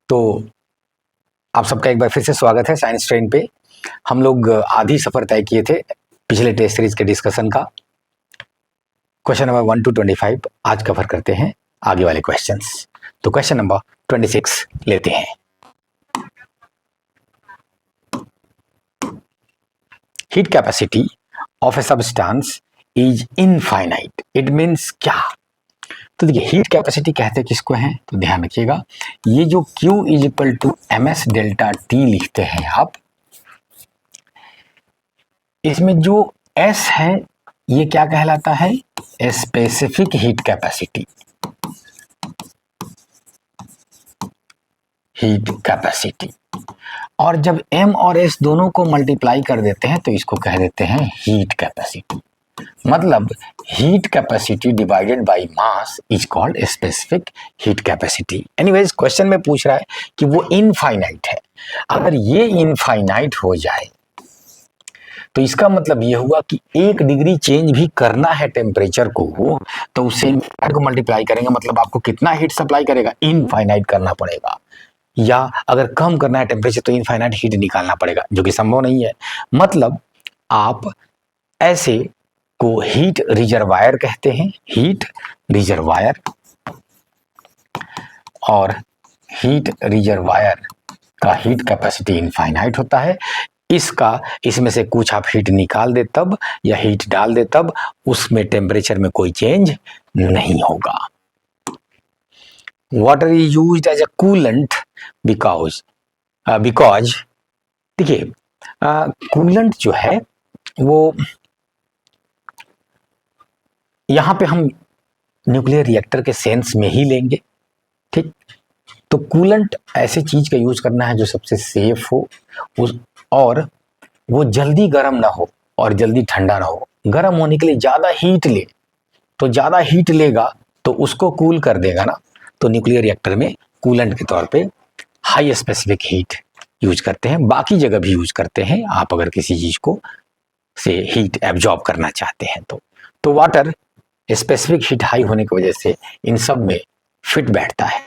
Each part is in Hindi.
तो आप सबका एक बार फिर से स्वागत है साइंस ट्रेन पे। हम लोग आधी सफर तय किए थे पिछले टेस्ट सीरीज के डिस्कशन का। क्वेश्चन नंबर 1 to 25 आज कवर करते हैं आगे वाले क्वेश्चंस। तो क्वेश्चन नंबर 26 लेते हैं। Heat capacity of a substance is infinite. It means क्या? तो देखिए, हीट कैपेसिटी कहते किसको हैं, तो ध्यान रखिएगा, ये जो Q is equal to ms delta T लिखते हैं आप, इसमें जो S है ये क्या कहलाता है? Specific heat capacity. Heat capacity. और जब M और S दोनों को मल्टीप्लाई कर देते हैं तो इसको कह देते हैं हीट कैपेसिटी। मतलब heat capacity divided by mass is called specific heat capacity. Anyways, question में पूछ रहा है कि वो इनफाइनाइट है। अगर ये इनफाइनाइट हो जाए तो इसका मतलब ये हुआ कि 1 डिग्री चेंज भी करना है टेम्परेचर को, तो उससे को मल्टीप्लाई करेंगे, मतलब आपको कितना हीट सप्लाई करेगा? इनफाइनाइट करना पड़ेगा। या अगर कम करना है टेम्परेचर तो इनफाइनाइट हीट निकालना पड़ेगा, जो कि संभव नहीं है। मतलब आप ऐसे को हीट रिजर्वायर कहते हैं, हीट रिजर्वायर। और हीट रिजर्वायर का हीट कैपेसिटी इनफाइनाइट होता है। इसमें से कुछ आप हीट निकाल दे तब या हीट डाल दे तब उसमें टेम्परेचर में कोई चेंज नहीं होगा। Water is used as a coolant because देखिए, कूलेंट जो है वो यहाँ पे हम न्यूक्लियर रिएक्टर के सेंस में ही लेंगे, ठीक। तो कूलेंट ऐसे चीज का यूज करना है जो सबसे सेफ हो और वो जल्दी गर्म ना हो और जल्दी ठंडा ना हो। गर्म होने के लिए ज्यादा हीट ले, तो ज्यादा हीट लेगा तो उसको कूल कर देगा ना। तो न्यूक्लियर रिएक्टर में कूलेंट के तौर पे हाई स्पेसिफिक हीट यूज करते हैं। बाकी जगह भी यूज करते हैं, आप अगर किसी चीज को से हीट एब्जॉर्ब करना चाहते हैं तो वाटर स्पेसिफिक हीट हाई होने की वजह से इन सब में फिट बैठता है।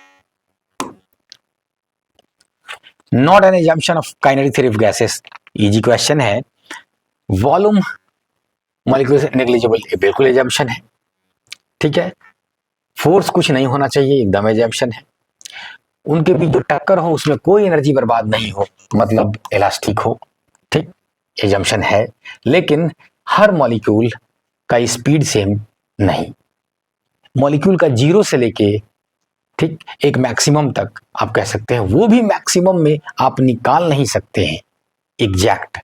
Not an assumption of kinetic theory of gases. Easy question है। वॉल्यूम मॉलिक्यूल्स नेग्लिजिबल, बिल्कुल एजम्पशन है, ठीक है। फोर्स कुछ नहीं होना चाहिए, एकदम एजम्पशन है। उनके बीच जो टक्कर हो उसमें कोई एनर्जी बर्बाद नहीं हो, मतलब इलास्टिक हो, ठीक, एजम्पशन है। लेकिन हर मॉलिक्यूल का स्पीड सेम नहीं। मॉलिक्यूल का 0 से लेके, ठीक, एक मैक्सिमम तक आप कह सकते हैं, वो भी मैक्सिमम में आप निकाल नहीं सकते हैं एग्जैक्ट।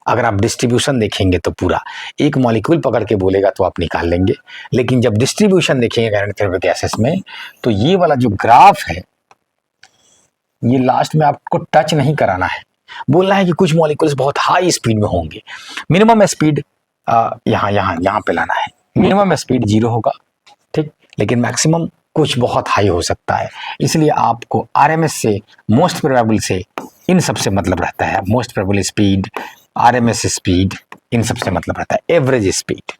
अगर आप डिस्ट्रीब्यूशन देखेंगे तो पूरा एक मॉलिक्यूल पकड़ के बोलेगा तो आप निकाल लेंगे, लेकिन जब डिस्ट्रीब्यूशन देखेंगे काइनेटिक थ्योरी ऑफ गैसेस में तो ये वाला जो ग्राफ है ये लास्ट में आपको टच नहीं कराना है। बोलना है कि कुछ मॉलिक्यूल्स बहुत हाई स्पीड में होंगे, मिनिमम स्पीड यहाँ पे लाना है। मिनिमम स्पीड 0 होगा, ठीक, लेकिन मैक्सिमम कुछ बहुत हाई हो सकता है। इसलिए आपको आरएमएस से, मोस्ट प्रोबेबल से, इन सब से मतलब रहता है। Most probable speed, RMS speed, इन सब से मतलब रहता है, एवरेज स्पीड।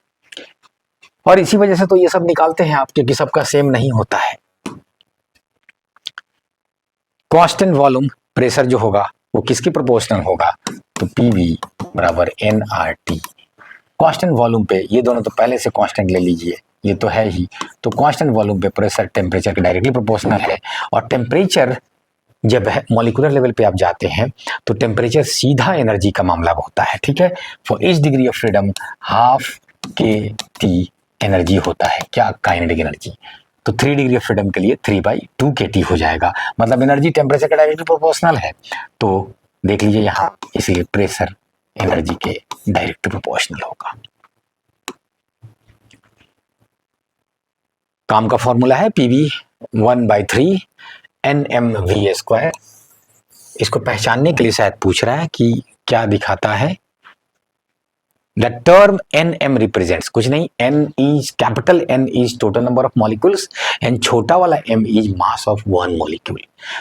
और इसी वजह से तो ये सब निकालते हैं आप, क्योंकि सबका सेम नहीं होता है। कांस्टेंट वॉल्यूम प्रेशर जो होगा वो किसके प्रोपोर्शनल होगा? तो PV बराबर nRT। कांस्टेंट वॉल्यूम पे ये दोनों तो पहले से कांस्टेंट ले लीजिए, ये तो है ही। तो कांस्टेंट वॉल्यूम पे प्रेशर टेम्परेचर के डायरेक्टली प्रोपोर्शनल है। और टेम्परेचर जब है मॉलिक्यूलर लेवल पे आप जाते हैं तो टेम्परेचर सीधा एनर्जी का मामला होता है, ठीक है। For each degree of freedom ½ kT energy होता है, क्या? Kinetic energy. तो 3 डिग्री ऑफ फ्रीडम के लिए 3/2 kT हो जाएगा, मतलब एनर्जी टेम्परेचर का डायरेक्टली प्रोपोर्शनल है। तो देख लीजिए यहाँ, इसलिए प्रेशर एनर्जी के डायरेक्ट प्रोपोर्शनल होगा। काम का फॉर्मूला है PV 1/3 NmV²। इसको पहचानने के लिए शायद पूछ रहा है कि क्या दिखाता है। द टर्म Nm रिप्रेजेंट्स कुछ नहीं, N is capital N is total number of molecules and छोटा वाला m is mass of one molecule.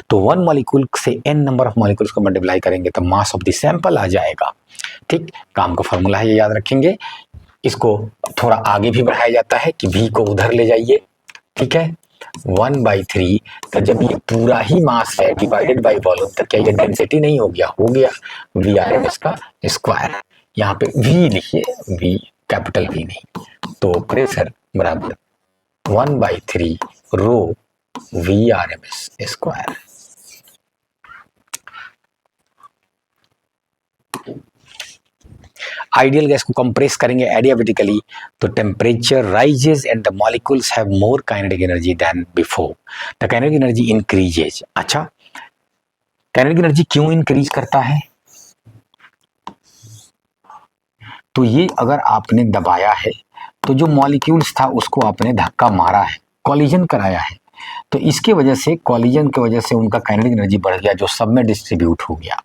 तो वन मॉलिक्यूल से n नंबर ऑफ मॉलिक्यूल्स को मल्टीप्लाई करेंगे तो मास ऑफ द सैंपल आ जाएगा, ठीक। काम का फॉर्मूला है, ये याद रखेंगे। इसको थोड़ा आगे भी बढ़ाया जाता है कि V को उधर ले जाइए, ठीक है। 1/3, तो जब ये पूरा ही मास है डिवाइडेड बाय वॉल्यूम, तो क्या ये डेंसिटी नहीं हो गया? हो गया। VRMS का स्क्वायर, यहाँ पे V लिखिए, V कैपिटल V नहीं, तो प्रेशर बराबर 1/3 rho VRMS square. Ideal gas को कंप्रेस करेंगे एडियाबेटिकली, तो temperature rises and the molecules have more kinetic energy than before, the kinetic energy increases. अच्छा, काइनेटिक एनर्जी क्यों इंक्रीज करता है? तो ये अगर आपने दबाया है, तो जो मॉलिक्यूल्स था उसको आपने धक्का मारा है, कॉलिजन कराया है, तो इसके वजह से, कॉलिजन की वजह से उनका काइनेटिक एनर्जी बढ़ गया, जो सब में डिस्ट्रीब्यूट हो गया।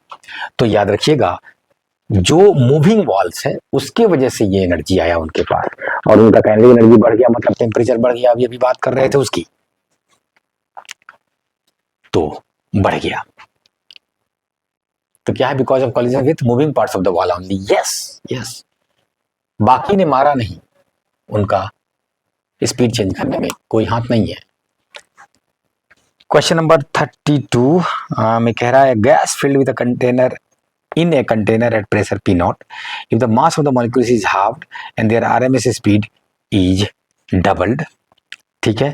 तो याद रखिएगा, जो मूविंग वॉल्स है उसके वजह से ये एनर्जी आया उनके पास, और उनका काइनेटिक एनर्जी बढ़ गया, मतलब टेम्परेचर बढ़ गया। अभी अभी बात कर रहे थे उसकी, तो बढ़ गया। तो क्या है? Because of collision with moving parts of the wall only. Yes yes, बाकी ने मारा नहीं, उनका स्पीड चेंज करने में कोई हाथ नहीं है। क्वेश्चन नंबर 32 में कह रहा है, gas filled with a container in a container at pressure P0, if the mass of the molecules is halved and their RMS speed is doubled, ठीक है,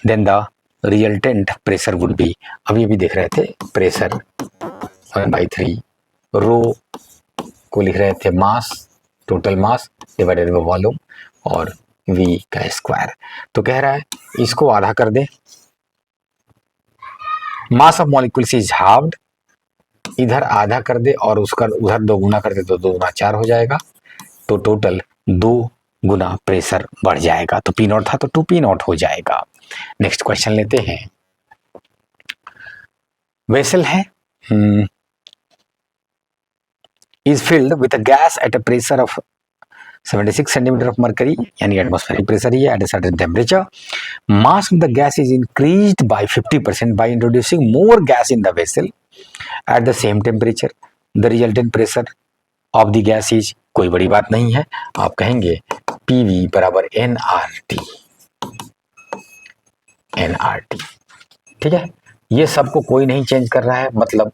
then the resultant pressure would be, अभी अभी देख रहे थे प्रेशर 1/3 रो को लिख रहे थे mass, total mass divided by volume, और V का स्क्वायर। तो कह रहा है इसको आधा कर दे, mass of molecules is halved, इधर आधा कर दे और उसका उधर 2 गुना कर दे, तो 2 गुना 4 हो जाएगा, तो टोटल 2 गुना प्रेशर बढ़ जाएगा। तो P0 था तो 2P0 हो जाएगा। नेक्स्ट क्वेश्चन लेते हैं। वेसल है, is filled with a gas at a pressure of 76 centimetre of mercury, यानी एटमॉस्फेरिक प्रेशर ही है, at a certain temperature. Mass of the gas is increased by 50% by introducing more gas in the vessel at the same temperature, the resultant pressure of the gas is, कोई बड़ी बात नहीं है, आप कहेंगे PV बराबर nRT, nRT। ठीक है, ये सबको कोई नहीं चेंज कर रहा है, मतलब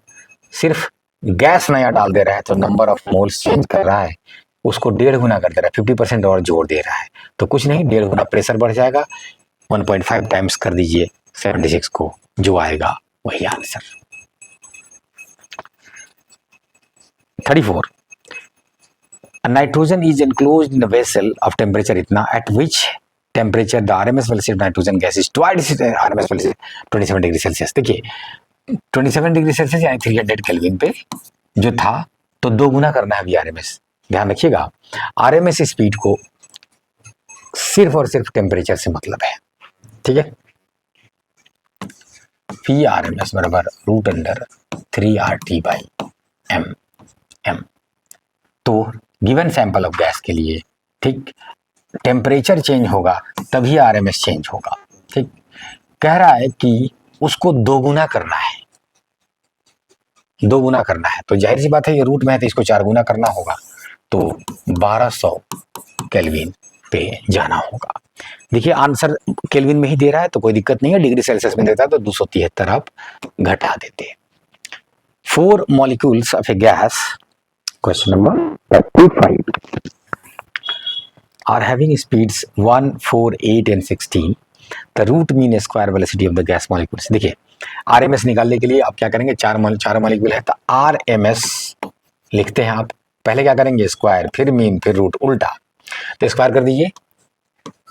सिर्फ गैस नया डाल दे रहा है, तो नंबर ऑफ मोल्स चेंज कर रहा है, उसको 1.5 गुना कर दे रहा है, 50% और जोड़ दे रहा है, तो कुछ नहीं, 1.5 गुना प्रेशर बढ़ जाएगा। 1.5 टाइम्स कर दीजिए 76 को, जो आएगा वही answer. 34, nitrogen is enclosed in a vessel of temperature इतना, at which temperature the RMS velocity of nitrogen gas is twice RMS velocity 27 degree Celsius. देखिए 27 डिग्री सेल्सियस यानी 300 केल्विन पे जो था, तो 2 गुना करना है VRMS। ध्यान रखिएगा, RMS स्पीड को सिर्फ और सिर्फ टेम्परेचर से मतलब है, ठीक है। VRMS बराबर √3RT/m। तो गिवन सैंपल ऑफ गैस के लिए, ठीक, टेम्परेचर चेंज होगा तभी RMS चेंज होगा, ठीक। कह रहा है कि उसको 2 गुना करना है, 2 गुना करना है, तो जाहिर सी बात है ये रूट में है तो इसको 4 गुना करना होगा, तो 1200 केल्विन पे जाना होगा। देखिए आंसर केल्विन में ही दे रहा है तो कोई दिक्कत नहीं है, डिग्री सेल्सियस में देता है तो 273 आप घटा देते। 4 molecules of A gas, question number 35, are having speeds 1, 4, 8 and 16, the root mean square velocity of the gas molecules। देखिए RMS निकालने के लिए आप क्या करेंगे, चार मॉलिक्यूल है तो RMS लिखते हैं आप, पहले क्या करेंगे स्क्वायर, फिर मीन, फिर रूट, उल्टा, तो स्क्वायर कर दीजिए,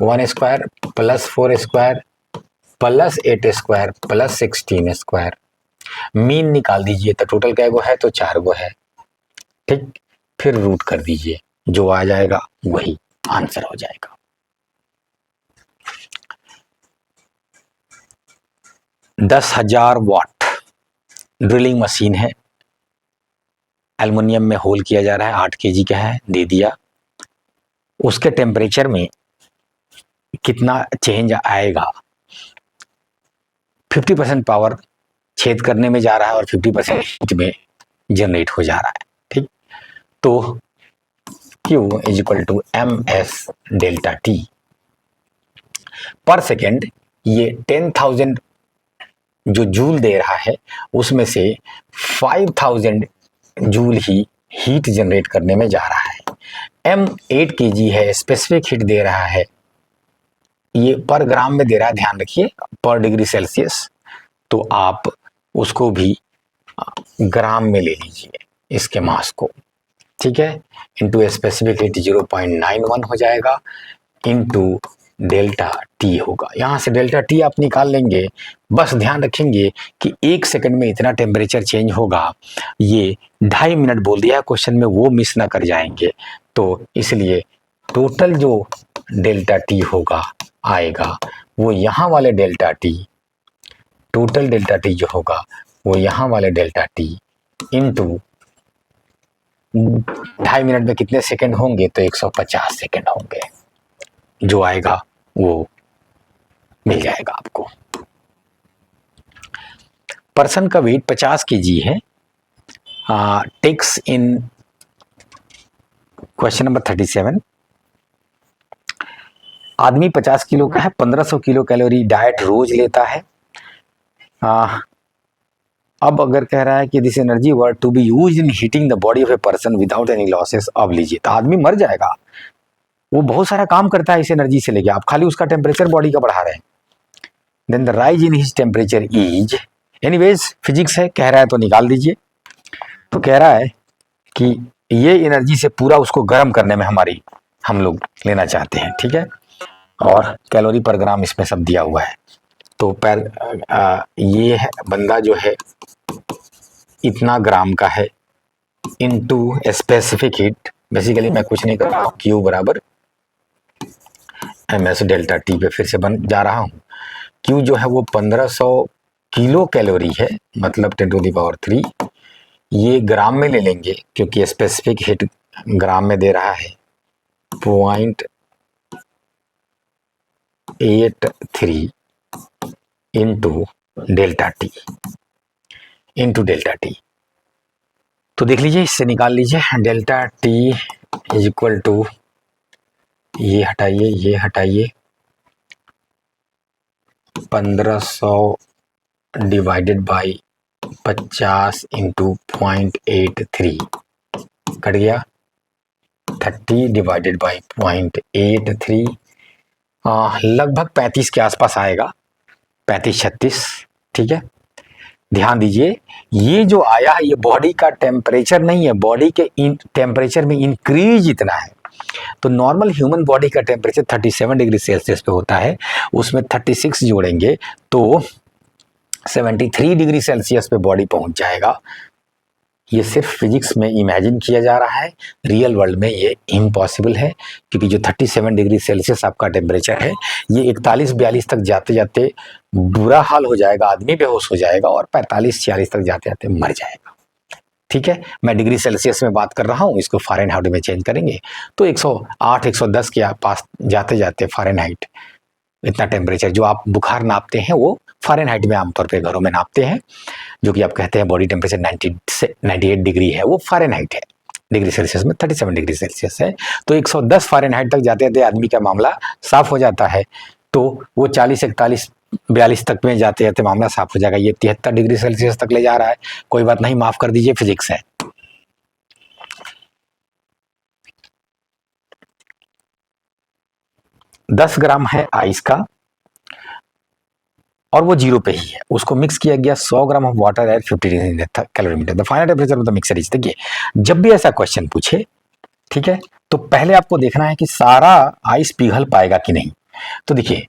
1 square plus 4 square plus 8 square plus 16 square, mean निकाल दीजिए, तो टोटल क्या गो है, तो 4 गो है, ठीक, फिर रूट कर दीजिए, जो आ जाएगा वही आंसर हो जाएगा। $10,000 वाट ड्रिलिंग मशीन है, एल्युमिनियम में होल किया जा रहा है, 8 kg का है, दे दिया, उसके टेम्परेचर में कितना चेंज आएगा, 50% पावर छेद करने में जा रहा है और 50% हीट में जनरेट हो जा रहा है, ठीक। तो Q = MS ΔT, पर सेकेंड ये 10,000 जो जूल दे रहा है उसमें से 5,000 जूल ही हीट जनरेट करने में जा रहा है। m 8 kg है, स्पेसिफिक हीट दे रहा है, ये पर ग्राम में दे रहा है, ध्यान रखिए पर डिग्री सेल्सियस, तो आप उसको भी ग्राम में ले लीजिए इसके मास को, ठीक है, इंटू स्पेसिफिक हीट 0.91 हो जाएगा, इंटू डेल्टा टी होगा। यहाँ से डेल्टा टी आप निकाल लेंगे। बस ध्यान रखेंगे कि 1 सेकंड में इतना टेम्परेचर चेंज होगा, ये 2.5 मिनट बोल दिया है क्वेश्चन में, वो मिस ना कर जाएंगे। तो इसलिए टोटल जो डेल्टा टी होगा आएगा वो यहाँ वाले delta T, total delta T जो होगा वो यहाँ वाले डेल्टा टी इंटू 2.5 मिनट में कितने सेकंड होंगे, तो 150 सेकंड होंगे, जो आएगा वो मिल जाएगा आपको। पर्सन का वेट 50 kg है। टेक्स इन क्वेश्चन नंबर 37, आदमी 50 किलो का है, 1500 किलो कैलोरी डाइट रोज लेता है। अब अगर कह रहा है कि this energy were to be used in heating the body of a person without any losses, अब लीजिए, तो आदमी मर जाएगा। वो बहुत सारा काम करता है इस एनर्जी से लेके, आप खाली उसका टेम्परेचर बॉडी का बढ़ा रहे हैं। Then the rise in his temperature is, anyways physics है, कह रहा है तो निकाल दीजिए। तो कह रहा है कि ये एनर्जी से पूरा उसको गर्म करने में हम लोग लेना चाहते हैं, ठीक है, और कैलोरी पर ग्राम इसमें सब दिया हुआ है। तो ये है बंदा जो है इतना ग्राम का है, इनटू स्पेसिफिक हीट, बेसिकली मैं कुछ नहीं कर रहा हूँ, Q बराबर MS डेल्टा टी पे फिर से बन जा रहा हूँ। Q जो है वो 1500 किलो कैलोरी है, मतलब 10⁻3, ये ग्राम में ले लेंगे क्योंकि स्पेसिफिक हीट ग्राम में दे रहा है, 0.83 इंटू डेल्टा टी, तो देख लीजिए, इससे निकाल लीजिए, delta T is equal to, ये हटाइए 1500 डिवाइडेड बाई 50 इंटू 0.83 कट गया, 30 डिवाइडेड बाई 0.83, लगभग 35 के आसपास आएगा, 35-36, ठीक है। ध्यान दीजिए, ये जो आया है ये बॉडी का टेम्परेचर नहीं है, बॉडी के टेम्परेचर में इंक्रीज इतना है। तो नॉर्मल ह्यूमन बॉडी का टेम्परेचर 37 डिग्री सेल्सियस पे होता है, उसमें 36 जोड़ेंगे तो 73 डिग्री सेल्सियस पे बॉडी पहुंच जाएगा। ये सिर्फ फिजिक्स में इमेजिन किया जा रहा है, रियल वर्ल्ड में ये इम्पॉसिबल है, क्योंकि जो 37 डिग्री सेल्सियस आपका टेम्परेचर है ये 41-42 तक जाते जाते बुरा हाल हो जाएगा, आदमी बेहोश हो जाएगा और 45-46 तक जाते जाते मर जाएगा, ठीक है। मैं डिग्री सेल्सियस में बात कर रहा हूँ, इसको फ़ारेनहाइट में चेंज करेंगे तो 108-110 के पास जाते जाते फ़ारेनहाइट, इतना टेम्परेचर जो आप बुखार नापते हैं वो फ़ारेनहाइट में आमतौर पे घरों में नापते हैं, जो कि आप कहते हैं बॉडी टेम्परेचर 90 से 98 डिग्री है, वो फ़ारेनहाइट है। डिग्री सेल्सियस में 37 डिग्री सेल्सियस है, तो 110 फ़ारेनहाइट तक जाते जाते आदमी का मामला साफ हो जाता है, तो वो 40-41-42 तक में जाते जाते मामला साफ हो जाएगा। ये 73 डिग्री सेल्सियस तक ले जा रहा है, कोई बात नहीं, माफ कर दीजिए, फिजिक्स है। दस ग्राम है आइस का और वो 0 पे ही है, उसको मिक्स किया गया 100 gram of water at 50 calorimeter, the final temperature of the mixer is. देखिए, जब भी ऐसा क्वेश्चन पूछे, ठीक है, तो पहले आपको देखना है कि सारा आइस पिघल पाएगा कि नहीं। तो देखिए,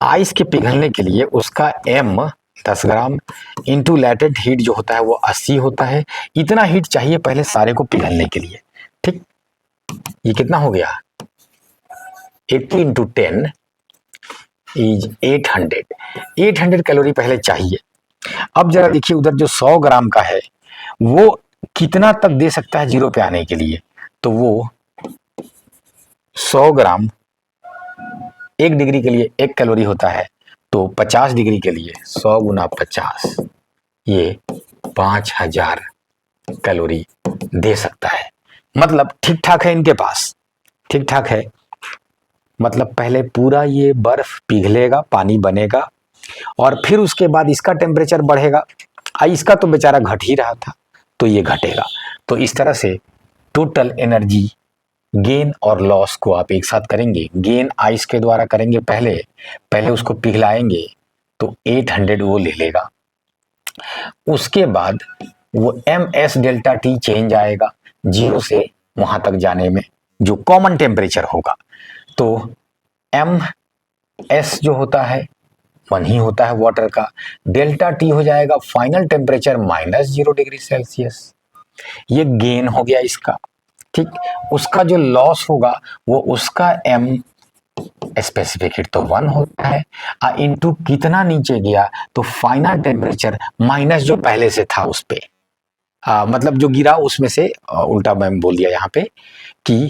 आइस के पिघलने के लिए उसका m 10 gram into latent heat जो होता है वो 80 होता है, इतना हीट चाहिए पहले सारे को पिघलने के लिए, ठीक। ये कितना हो गया, 80 इंटू 10 इज 800 कैलोरी पहले चाहिए। अब जरा देखिए, उधर जो 100 ग्राम का है वो कितना तक दे सकता है 0 पे आने के लिए, तो वो 100 ग्राम 1 डिग्री के लिए 1 कैलोरी होता है, तो 50 डिग्री के लिए 100 गुना 50, ये 5000 कैलोरी दे सकता है। मतलब ठीक ठाक है, इनके पास ठीक ठाक है। मतलब पहले पूरा ये बर्फ पिघलेगा, पानी बनेगा, और फिर उसके बाद इसका टेम्परेचर बढ़ेगा। इसका तो बेचारा घट ही रहा था, तो ये घटेगा। तो इस तरह से टोटल एनर्जी गेन और लॉस को आप एक साथ करेंगे। गेन आइस के द्वारा करेंगे, पहले उसको पिघलाएंगे तो 800 वो ले लेगा। उसके बाद वो ms डेल्टा टी चेंज आएगा 0 से वहां तक जाने में, जो कॉमन टेम्परेचर होगा। तो ms जो होता है 1 ही होता है वाटर का। डेल्टा टी हो जाएगा फाइनल टेम्परेचर -0 डिग्री सेल्सियस। ये गेन हो गया इसका, ठीक। उसका जो लॉस होगा वो उसका m स्पेसिफिक हीट तो 1 होता है, इनटू कितना नीचे गया तो फाइनल टेम्परेचर माइनस जो पहले से था उस पे, मतलब जो गिरा उसमें से, उल्टा मैं बोल दिया यहाँ पे कि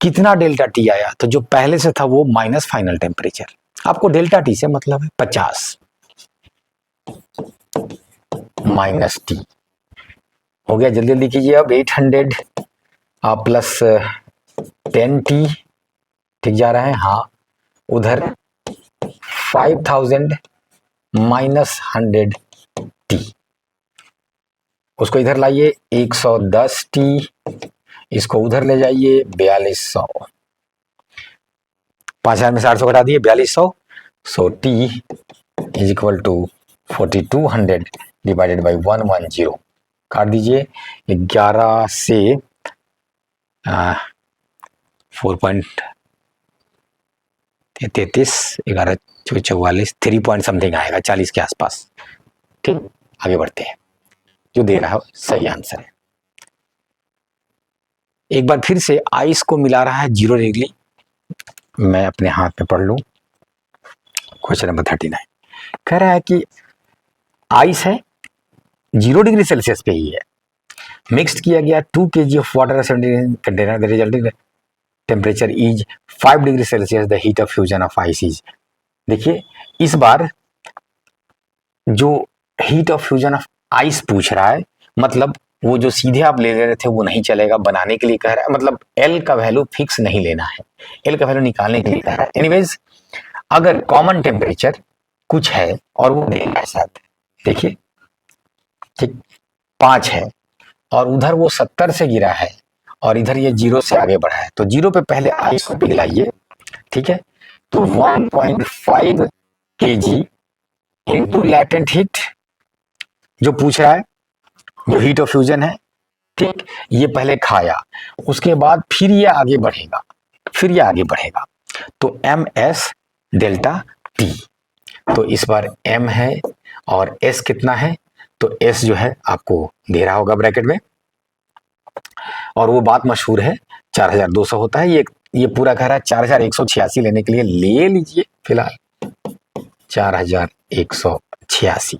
कितना डेल्टा टी आया, तो जो पहले से था वो माइनस फाइनल टेम्परेचर। आपको डेल्टा टी से मतलब है 50 माइनस टी हो गया। जल्दी जल्दी कीजिए अब। 800 प्लस 10 टी, ठीक जा रहा है, हाँ। उधर 5000 माइनस 100 टी, उसको इधर लाइए 110 टी, इसको उधर ले जाइए 4200। 5000 में 800 घटा दिए 4200। So T is equal to 4200 divided by 110। काट दीजिए। 11 से 4.33, 11 44, 3 पॉइंट समथिंग आएगा, 40 के आसपास। ठीक, आगे बढ़ते हैं। जो दे रहा है सही आंसर है। एक बार फिर से आइस को मिला रहा है 0 डिग्री। मैं अपने हाथ में पढ़ लूं। क्वेश्चन नंबर 39 कह रहा है कि आइस है 0 डिग्री सेल्सियस पे ही है, मिक्स्ड किया गया 2 kg of water container, the resulting temperature is 5 degree Celsius, the heat of fusion of ice is. देखिए इस बार जो heat of fusion of ice पूछ रहा है, मतलब वो जो सीधे आप ले रहे थे वो नहीं चलेगा, बनाने के लिए कह रहा है, मतलब एल का वैल्यू फिक्स नहीं लेना है, एल का वैल्यू निकालने के लिए कह रहा है। एनीवेज अगर कॉमन टेम्परेचर कुछ है और वो दे रहा है साथ, देखिए ठीक 5 है और उधर वो 70 से गिरा है और इधर ये 0 से आगे बढ़ा है, तो 0 पे पहले आइस को पिघलाइए, ठीक है। तो 1.5 kg इनटू लैटेंट हीट जो पूछ रहा है, जो हीट ऑफ फ्यूजन है, ठीक। ये पहले खाया, उसके बाद फिर ये आगे बढ़ेगा, फिर ये आगे बढ़ेगा, तो ms डेल्टा टी। तो इस बार m है और s कितना है, तो s जो है आपको दे रहा होगा ब्रैकेट में, और वो बात मशहूर है 4200 होता है। ये पूरा कह रहा है 4186 लेने के लिए ले लीजिए फिलहाल 4186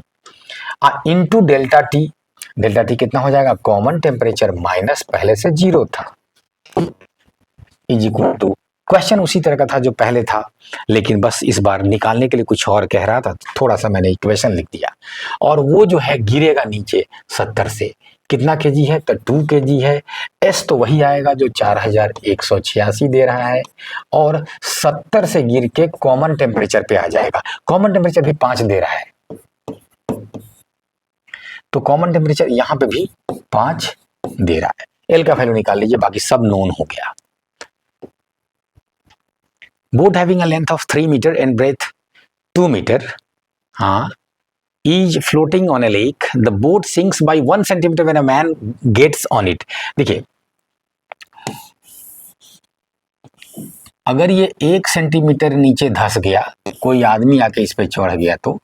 into delta T. Delta T कितना हो जाएगा, कॉमन टेम्परेचर माइनस पहले से 0 था, इज इक्वल टू, क्वेश्चन उसी तरह का था जो पहले था, लेकिन बस इस बार निकालने के लिए कुछ और कह रहा था, थोड़ा सा मैंने इक्वेशन लिख दिया। और वो जो है गिरेगा नीचे 70 से, कितना केजी है, तो 2 kg है। एस तो वही आएगा जो 4186 दे रहा है, और 70 से गिर के कॉमन टेम्परेचर पे आ जाएगा। कॉमन टेम्परेचर भी 5 दे रहा है, तो कॉमन टेम्परेचर यहां पे भी 5 दे रहा है। एल का वैल्यू निकाल लीजिए, बाकी सब नोन हो गया। Boat having a length of 3 metre and breadth 2 metre, हाँ, is floating on a lake. The boat sinks by 1 centimeter when a man gets on it. देखिए अगर ये 1 सेंटीमीटर नीचे धंस गया, कोई आदमी आके इस पे चढ़ गया तो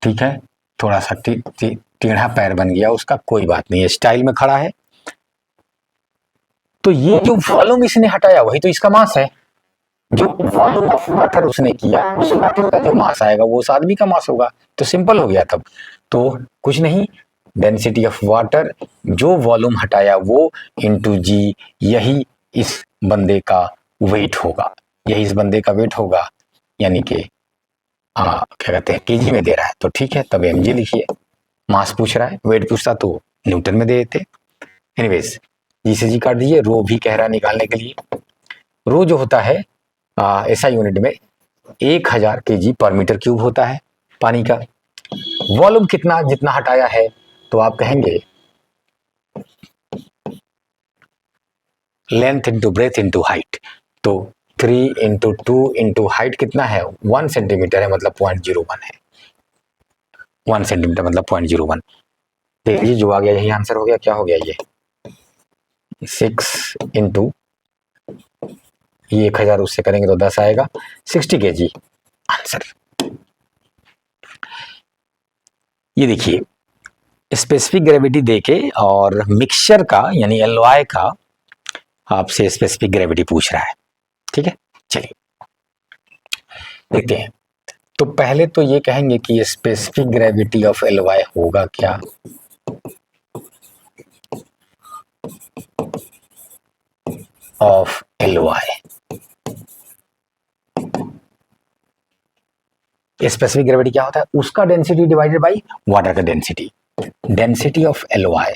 ठीक है, थोड़ा सा टेढ़ा पैर बन गया उसका, कोई बात नहीं है, स्टाइल में खड़ा है। तो ये जो वॉल्यूम इसने हटाया वही तो इसका मास है, जो वॉल्यूम ऑफ वाटर उसने किया उस वाटर का जो मास आएगा वो उस आदमी का मास होगा, तो सिंपल हो गया तब। तो कुछ नहीं, डेंसिटी ऑफ वाटर, जो वॉल्यूम हटाया वो इनटू जी, यही इस बंदे का वेट होगा, यही इस बंदे का वेट होगा, यानी कि क्या कहते हैं केजी में दे रहा है तो ठीक है, तब mg लिखिए। मास पूछ रहा है, वेट पूछता तो न्यूटन में दे देते। एनीवेज जी से जी काट दीजिए, रो भी कह रहा है निकालने के लिए, रो जो होता है ऐसा यूनिट में 1000 kg पर मीटर क्यूब होता है पानी का। वॉल्यूम कितना जितना हटाया है, तो आप कहेंगे length into breadth into height. तो 3 इंटू 2 इंटू हाइट कितना है, 1 सेंटीमीटर है, मतलब 0.01 है। 1 सेंटीमीटर मतलब 0.01। देखिए जो आ गया यही आंसर हो गया। क्या हो गया ये 6 इंटू ये 1000 उससे करेंगे तो 10 आएगा, 60 kg आंसर। ये देखिए स्पेसिफिक ग्रेविटी देके और मिक्सचर का यानी एलवाई का आपसे स्पेसिफिक ग्रेविटी पूछ रहा है। ठीक है, चलिए देखते हैं। तो पहले तो ये कहेंगे कि स्पेसिफिक ग्रेविटी ऑफ एलवाई होगा क्या। ऑफ एलवाई स्पेसिफिक ग्रेविटी क्या होता है, उसका डेंसिटी डिवाइडेड बाय वाटर का density. Density of alloy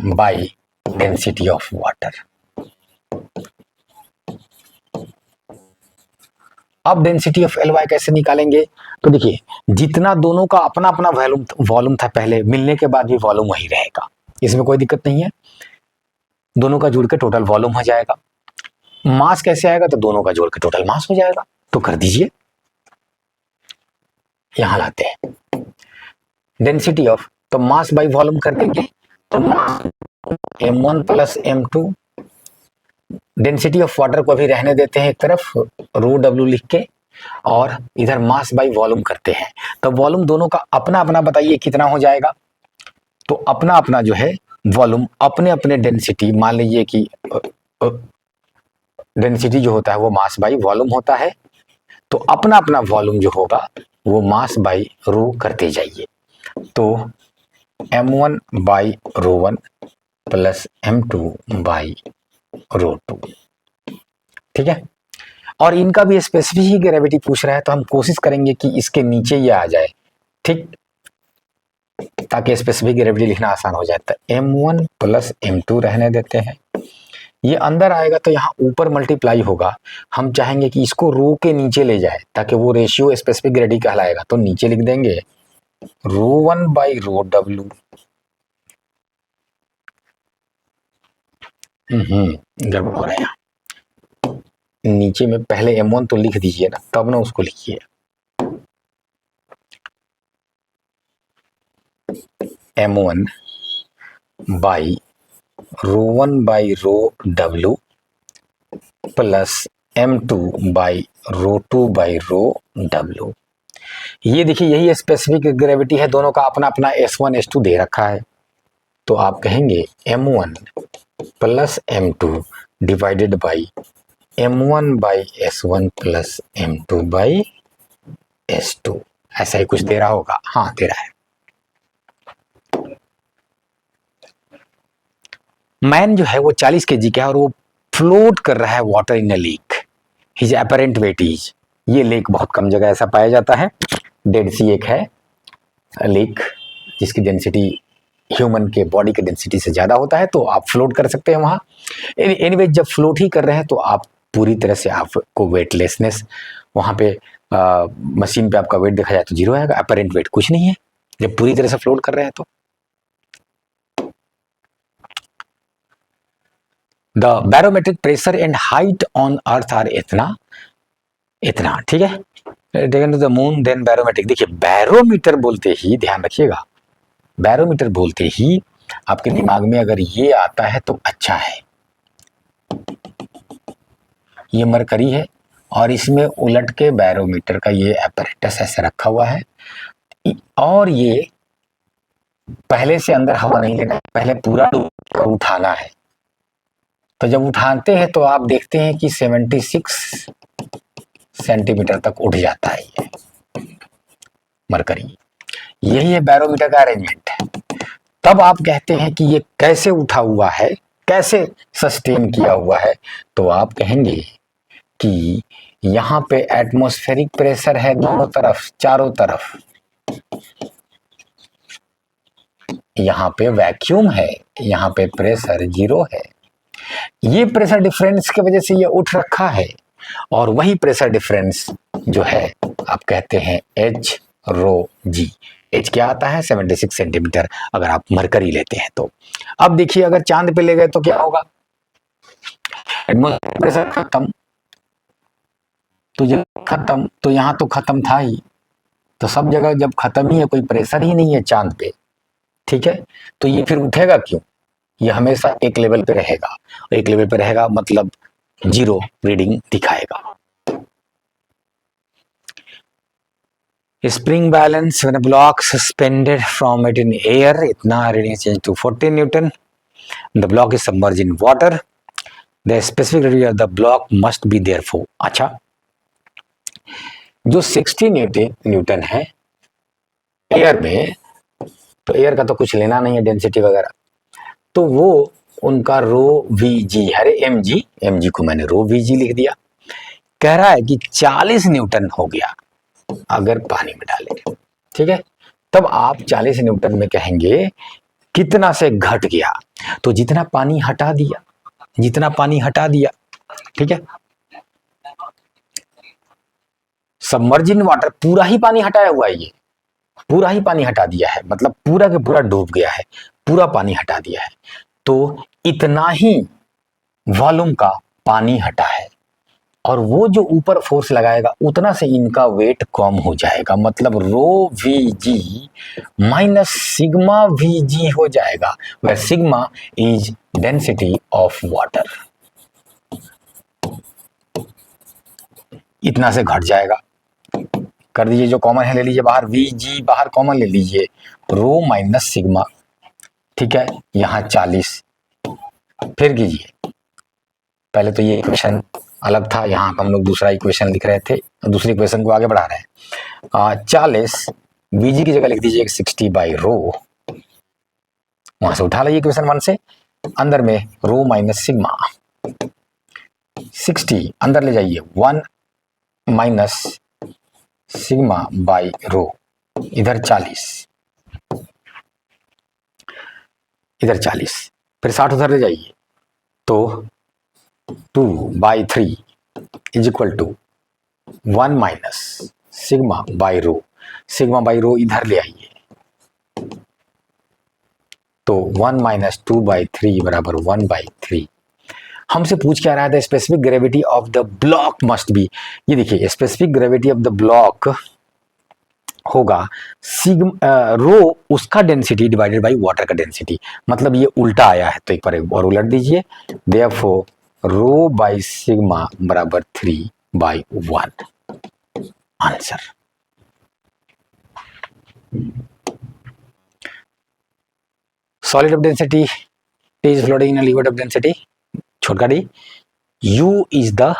by density of water. अब डेंसिटी ऑफ एलवाई कैसे निकालेंगे, तो देखिए जितना दोनों का अपना अपना वॉल्यूम था पहले, मिलने के बाद भी वॉल्यूम वही रहेगा, इसमें कोई दिक्कत नहीं है। दोनों का जोड़ के टोटल वॉल्यूम हो जाएगा। मास कैसे आएगा, तो दोनों का जोड़ के टोटल मास हो जाएगा। तो कर दीजिए, यहां लाते हैं डेंसिटी ऑफ, तो मास बाई वॉल्यूम कर देंगे, तो m1 plus m2। Density of water को अभी रहने देते हैं एक तरफ, रो डब्ल्यू लिख के, और इधर मास बाई वॉल्यूम करते हैं। तो वॉल्यूम दोनों का अपना अपना बताइए कितना हो जाएगा। तो अपना अपना जो है वॉल्यूम अपने अपने डेंसिटी, मान लीजिए कि डेंसिटी जो होता है वो मास बाई वॉल्यूम होता है, तो अपना अपना वॉल्यूम जो होगा वो मास बाई रो करते जाइए। तो m1 by rho 1 plus m2 by rho 2। ठीक है, और इनका भी स्पेसिफिक ही ग्रेविटी पूछ रहा है, तो हम कोशिश करेंगे कि इसके नीचे ये आ जाए, ठीक, ताकि स्पेसिफिक ग्रेविटी लिखना आसान हो जाए। तो m1 प्लस m2 रहने देते हैं, ये अंदर आएगा तो यहाँ ऊपर मल्टीप्लाई होगा। हम चाहेंगे कि इसको रो के नीचे ले जाए ताकि वो रेशियो स्पेसिफिक ग्रेविटी कहलाएगा, तो नीचे लिख देंगे रो 1 बाई रो डब्ल्यू। गड़बड़ हो रहा है, नीचे में पहले m1 तो लिख दीजिए ना, तब ना उसको लिखिए। m1 by rho 1 by rho W plus m2 by rho 2 by rho W. ये देखिए यही स्पेसिफिक ग्रेविटी है, दोनों का अपना अपना S1 S2 दे रखा है। तो आप कहेंगे m1 plus m2 divided by m1 by S1 plus m2 by S2। ऐसा ही कुछ दे रहा होगा, हाँ दे रहा है। मैन जो है वो 40 kg का है और वो फ्लोट कर रहा है water in a lake. His apparent wait is, ये लेक बहुत कम जगह ऐसा पाया जाता है, डेड सी एक है लेक जिसकी डेंसिटी ह्यूमन के बॉडी के डेंसिटी से ज़्यादा होता है, तो आप फ्लोट कर सकते हैं वहाँ। एनीवे जब फ्लोट ही कर रहे हैं तो आप पूरी तरह से आपको वेटलेसनेस वहाँ पे मशीन पे आपका वेट देखा जाए तो 0 आएगा, अपरेंट वेट कुछ नहीं है जब पूरी तरह से फ्लोट कर रहे हैं। तो the barometric pressure and height on earth are इतना इतना, ठीक है। Taken to the moon then barometric. देखिए बैरोमीटर बोलते ही ध्यान रखिएगा, बैरोमीटर बोलते ही आपके दिमाग में अगर ये आता है तो अच्छा है। ये मरकरी है और इसमें उलट के बैरोमीटर का ये apparatus ऐसे रखा हुआ है, और ये पहले से अंदर हवा नहीं लेना है, पहले पूरा उठाना है। तो जब उठाते हैं तो आप देखते हैं कि 76 सेंटीमीटर तक उठ जाता है ये मरकरी। यही है बैरोमीटर का अरेंजमेंट। तब आप कहते हैं कि ये कैसे उठा हुआ है, कैसे सस्टेन किया हुआ है, तो आप कहेंगे कि यहाँ पे एटमॉस्फेरिक प्रेशर है दोनों तरफ, चारों तरफ, यहाँ पे वैक्यूम है, यहाँ पे प्रेशर 0 है। ये प्रेशर डिफरेंस की वजह से ये उठ रखा है, और वही प्रेशर डिफरेंस जो है आप कहते हैं एच रो जी। एच क्या आता है? 76 सेंटीमीटर, अगर आप मरकरी लेते हैं तो। अब देखिए अगर चांद पे ले गए तो क्या होगा? एटमॉस्फेयर प्रेशर खत्म, तो जब खत्म तो यहाँ तो खत्म था ही, तो सब जगह जब खत्म ही है, कोई प्रेशर ही नहीं है चांद पे, ठीक है, तो ये फिर उठेगा क्यों? ये हमेशा एक लेवल पे रहेगा, एक लेवल पे रहेगा मतलब 0 रीडिंग दिखाएगा। Spring balance when a block suspended from it in air, इतना reading change to 40 Newton. The block is submerged in water. The specific gravity of the block must be therefore. अच्छा, जो 60 न्यूटन है एयर में, तो एयर का तो कुछ लेना नहीं है डेंसिटी वगैरह, तो वो उनका रो वी जी, अरे एम जी को मैंने रो वी जी लिख दिया। कह रहा है कि 40 न्यूटन हो गया अगर पानी में डालें, ठीक है, तब आप 40 न्यूटन में कहेंगे कितना से घट गया, तो जितना पानी हटा दिया, जितना पानी हटा दिया, ठीक है। सबमर्ज इन वाटर, पूरा ही पानी हटाया हुआ है, ये पूरा ही पानी हटा दिया है, मतलब पूरा के पूरा डूब गया है, पूरा पानी हटा दिया है, तो इतना ही वॉल्यूम का पानी हटा है, और वो जो ऊपर फोर्स लगाएगा उतना से इनका वेट कम हो जाएगा, मतलब rho V g minus sigma V g हो जाएगा, वह sigma is density of water, इतना से घट जाएगा। कर दीजिए, जो कॉमन है ले लीजिए बाहर, वी जी बाहर कॉमन ले लीजिए, रो माइनस सिग्मा, ठीक है, यहाँ 40, फिर कीजिए, पहले तो ये इक्वेशन अलग था, यहाँ हम लोग दूसरा इक्वेशन लिख रहे थे, दूसरी इक्वेशन को आगे बढ़ा रहे हैं। 40 वीजी की जगह लिख दीजिए 60 बाई रो, वहां से उठा लीजिए इक्वेशन 1 से, अंदर में रो माइनस सिग्मा, 60 अंदर ले जाइए, 1 माइनस सिग्मा बाई रो, इधर 40, इधर 40, फिर 60 उधर ले जाइए, तो 2 by 3 is equal to 1 minus sigma by rho, sigma by rho इधर ले आइए, तो 1 माइनस 2 बाई 3 बराबर 1 बाई 3। हमसे पूछ क्या रहा था? Specific gravity of the block must be, ये देखिए specific gravity of the block होगा रो उसका डेंसिटी डिवाइडेड बाय वाटर का डेंसिटी, मतलब ये उल्टा आया है, तो एक बार और उलट दीजिए, देयरफॉर रो बाई सिग्मा बराबर 3 by 1, answer. Solid of density is floating in a liquid of density, छोटा d, U is the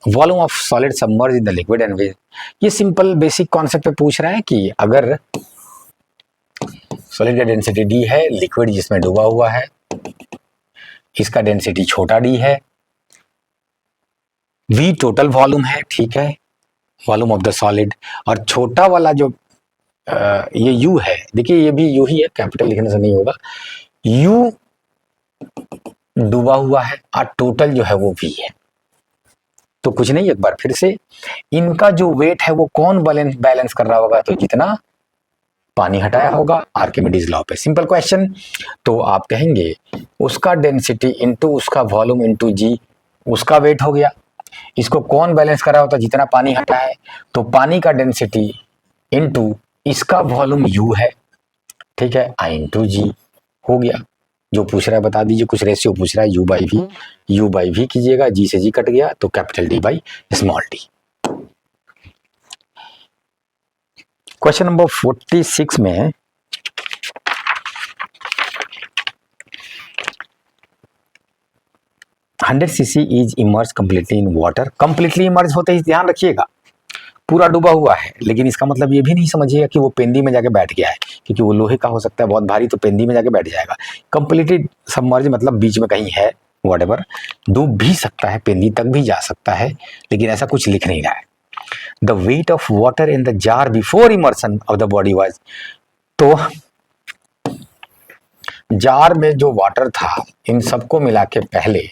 volume of solid submerge in the liquid and ये सिंपल बेसिक कॉन्सेप्ट पे पूछ रहा है कि अगर सॉलिड का डेंसिटी डी है, लिक्विड जिसमें डूबा हुआ है इसका डेंसिटी छोटा डी है, वी टोटल वॉल्यूम है, ठीक है, वॉल्यूम ऑफ द सॉलिड, और छोटा वाला जो ये यू है, देखिए ये भी यू ही है, कैपिटल लिखने से नहीं होगा, यू डूबा हुआ है और टोटल जो है वो वी है, तो कुछ नहीं, एक बार फिर से इनका जो वेट है वो कौन बैलेंस कर रहा होगा, तो जितना पानी हटाया होगा, आर्किमिडीज लॉ पे, सिंपल क्वेश्चन। तो आप कहेंगे उसका डेंसिटी इनटू उसका वॉल्यूम इनटू जी, उसका वेट हो गया, इसको कौन बैलेंस कर रहा होता, जितना पानी हटा है, तो पानी का डेंसिटी इनटू इसका वॉल्यूम यू है, ठीक है, आई इंटू जी हो गया। जो पूछ रहा है बता दीजिए, कुछ रेशियो पूछ रहा है, यू बाई वी कीजिएगा, जी से जी कट गया तो capital D by small D. Question number 46 में 100 cc is emerge completely in water, completely emerge होते ही ध्यान रखिएगा पूरा डूबा हुआ है, लेकिन इसका मतलब ये भी नहीं समझिएगा कि वो पेंदी में जाके बैठ गया है, क्योंकि वो लोहे का हो सकता है बहुत भारी, तो पेंदी में जाके बैठ जाएगा। कंप्लीटली सबमर्ज मतलब बीच में कहीं है, व्हाटएवर, डूब भी सकता है, पेंदी तक भी जा सकता है, लेकिन ऐसा कुछ लिख नहीं रहा है। The weight of water in the jar before immersion of the body was, तो जार में जो वाटर था इन सबको मिला के पहले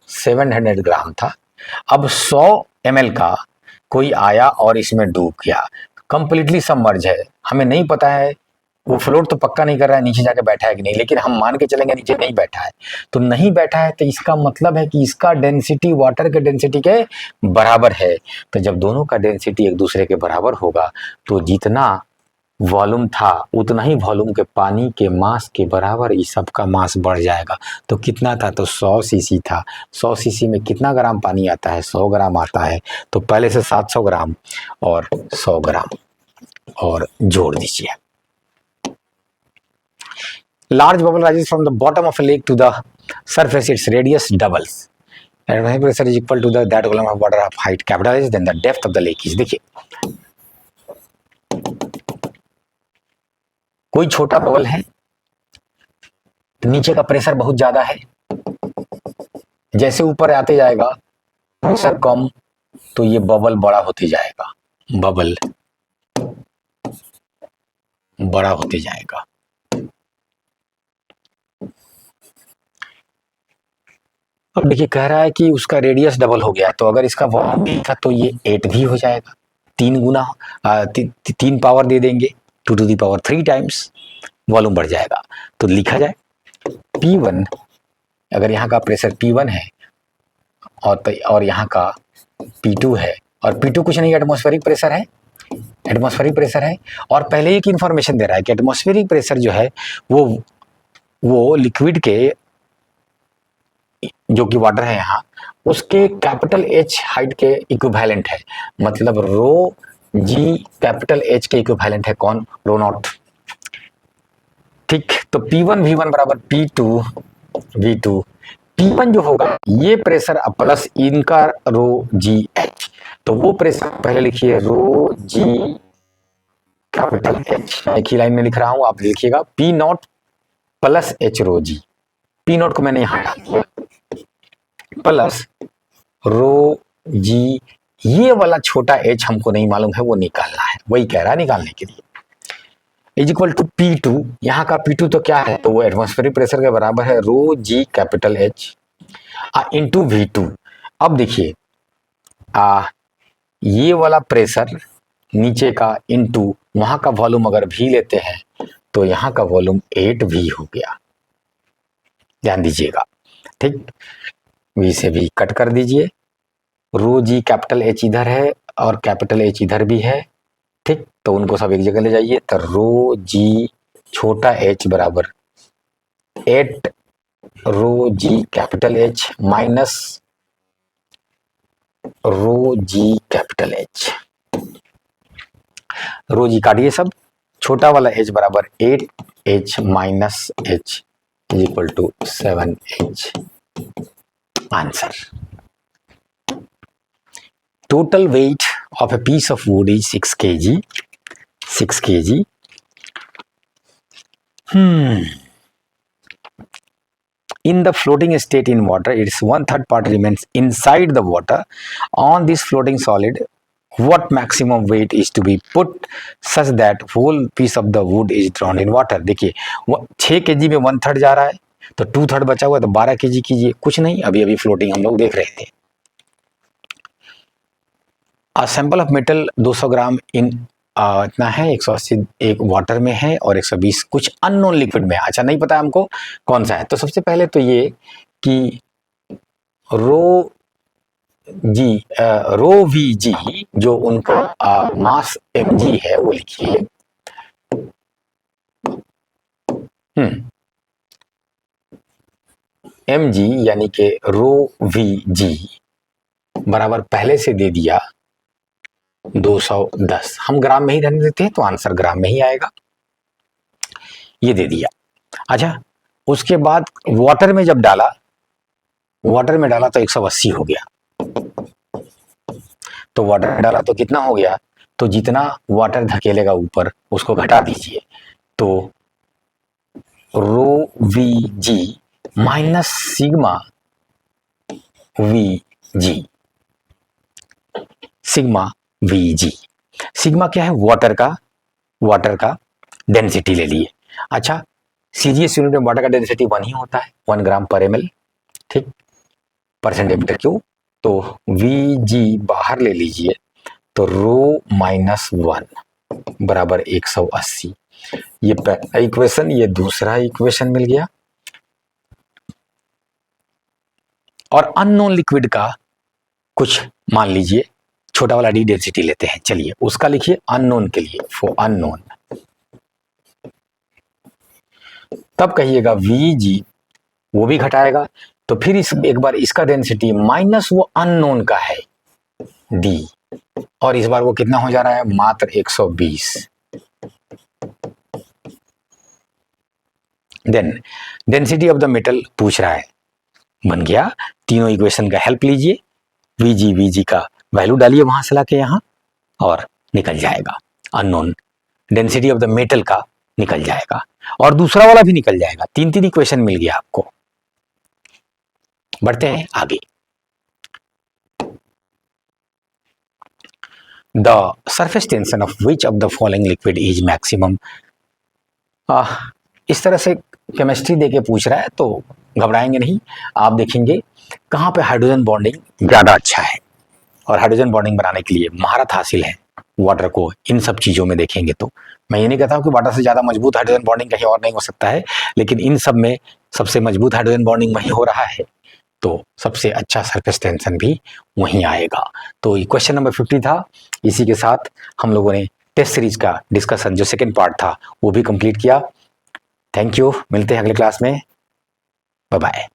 700 ग्राम था, अब 100 ml का कोई आया और इसमें डूब गया, कंप्लीटली सबमर्ज है, हमें नहीं पता है वो फ्लोट तो पक्का नहीं कर रहा है नीचे जाके बैठा है कि नहीं, लेकिन हम मान के चलेंगे नीचे नहीं बैठा है। तो नहीं बैठा है तो इसका मतलब है कि इसका डेंसिटी वाटर के डेंसिटी के बराबर है। तो जब दोनों का डेंसिटी एक दूसरे के बराबर होगा तो जितना वॉल्यूम था उतना ही वॉल्यूम के पानी के मास के बराबर इस सब का मास बढ़ जाएगा। तो कितना था, तो 100 सीसी था। 100 सीसी में कितना ग्राम पानी आता है, 100 ग्राम आता है। तो पहले से 700 ग्राम और 100 ग्राम और जोड़ दीजिए। Large bubble rises from the bottom of a lake to the surface, its radius doubles and when pressure is equal to that column of water of height capital H, then the depth of the lake is। देखिए कोई छोटा बबल है, नीचे का प्रेशर बहुत ज्यादा है, जैसे ऊपर आते जाएगा प्रेशर कम तो ये बबल बड़ा होते जाएगा, बबल बड़ा होते जाएगा। अब देखिए कह रहा है कि उसका रेडियस डबल हो गया, तो अगर इसका वॉल्यूम भी था तो ये 8 भी हो जाएगा, 3 गुना 3 पावर दे देंगे 2 to the power 3 times volume बढ़ जाएगा। तो लिखा जाए P1, अगर यहाँ का प्रेशर P1 है और यहाँ का P2 है, और P2 कुछ नहीं एटमॉस्फेरिक प्रेशर है, एटमॉस्फेरिक प्रेशर है, और पहले एक इंफॉर्मेशन दे रहा है कि एटमॉस्फेरिक प्रेशर जो है वो लिक्विड के जो कि वाटर है यहाँ उसके कैपिटल H हाइट के इक्विवेलेंट है, मतलब रो जी कैपिटल H के इक्विवेलेंट है कौन, रो नॉट। ठीक, तो P1 V1 बराबर P2 V2, P1 जो होगा ये प्रेशर प्लस इनका रो जी एच, तो वो प्रेशर पहले लिखिए रो जी कैपिटल H, एक ही लाइन में लिख रहा हूं आप लिखिएगा P nought plus H rho g, P nought को मैंने यहां डाल दिया प्लस रो जी, ये वाला छोटा h हमको नहीं मालूम है वो निकालना है, वही कह रहा है निकालने के लिए, इज इक्वल टू P2, यहाँ का P2 तो क्या है, तो वो एटमॉस्फेरिक प्रेशर के बराबर है रो g capital H into V2। अब देखिए ये वाला प्रेशर नीचे का इंटू वहां का वॉल्यूम अगर भी लेते हैं तो यहाँ का वॉल्यूम 8 भी हो गया, ध्यान दीजिएगा। ठीक, V से भी कट कर दीजिए, रो जी कैपिटल H इधर है और कैपिटल H इधर भी है, ठीक, तो उनको सब एक जगह ले जाइए, तो रो जी छोटा h बराबर 8 rho g capital H minus rho g capital H, rho g काटिए सब, छोटा वाला h बराबर 8h minus h is equal to 7h। Answer, total weight of a piece of wood is 6 kg, 6 kg। In the floating state in water, its 1/3 part remains inside the water. On this floating solid, what maximum weight is to be put such that whole piece of the wood is drowned in water। देखिए 6 kg में 1/3 जा रहा है तो 2/3 बचा हुआ है, तो 12 kg कीजिए, कुछ नहीं, अभी अभी फ्लोटिंग हम लोग देख रहे थे। सैंपल ऑफ मेटल 200 ग्राम इन इतना है, 180 एक वाटर में है और 120 कुछ अननोन लिक्विड में। अच्छा नहीं पता हमको कौन सा है, तो सबसे पहले तो ये कि रो वी जी जो उनका मास एम जी है वो लिखिए, एम जी यानी कि रो वी जी बराबर पहले से दे दिया 210, हम ग्राम में ही रहने देते हैं तो आंसर ग्राम में ही आएगा, ये दे दिया। अच्छा उसके बाद वाटर में जब डाला, वाटर में डाला तो 180 हो गया, तो वाटर में डाला तो कितना हो गया, तो जितना वाटर धकेलेगा ऊपर उसको घटा दीजिए, तो rho V g minus sigma V g, sigma V g, sigma क्या है वाटर का डेंसिटी ले लिए। अच्छा, सीजीएस यूनिट में वाटर का डेंसिटी 1 ही होता है, 1 ग्राम पर ml, ठीक, परसेंट मीटर क्यूब। तो Vg बाहर ले लीजिए, तो ρ-1 बराबर 180। ये पहला इक्वेशन, ये दूसरा इक्वेशन मिल गया। और अननोन लिक्विड का कुछ मान लीजिए, छोटा वाला डी डेंसिटी लेते हैं, चलिए उसका लिखिए अननोन के लिए, फॉर अननोन। तब कहिएगा Vg, वो भी घटाएगा, तो फिर इस एक बार इसका डेंसिटी माइनस वो अननोन का है D, और इस बार वो कितना हो जा रहा है, मात्र 120। Then density of the metal पूछ रहा है, बन गया। तीनों इक्वेशन का हेल्प लीजिए, Vg का वैल्यू डालिए वहां से लाके यहाँ, और निकल जाएगा unknown density of the metal का, निकल जाएगा, और दूसरा वाला भी निकल जाएगा। 3 इक्वेशन मिल गया आपको। बढ़ते हैं आगे। The surface tension of which of the following liquid is maximum. इस तरह से केमिस्ट्री देके पूछ रहा है तो घबराएंगे नहीं, आप देखेंगे कहाँ पे हाइड्रोजन बॉन्डिंग ज़्यादा अच्छा है, और हाइड्रोजन बॉन्डिंग बनाने के लिए महारत हासिल है वाटर को। इन सब चीज़ों में देखेंगे तो मैं ये नहीं कहता हूँ कि वाटर से ज़्यादा मजबूत हाइड्रोजन बॉन्डिंग कहीं और नहीं हो सकता है, लेकिन इन सब में सबसे मजबूत हाइड्रोजन बॉन्डिंग वहीं हो रहा है, तो सबसे अच्छा सरफेस टेंशन भी वहीं आएगा। तो क्वेश्चन नंबर 50 था। इसी के साथ हम लोगों ने टेस्ट सीरीज का डिस्कशन जो सेकेंड पार्ट था वो भी कंप्लीट किया। थैंक यू, मिलते हैं अगले क्लास में, बाय बाय।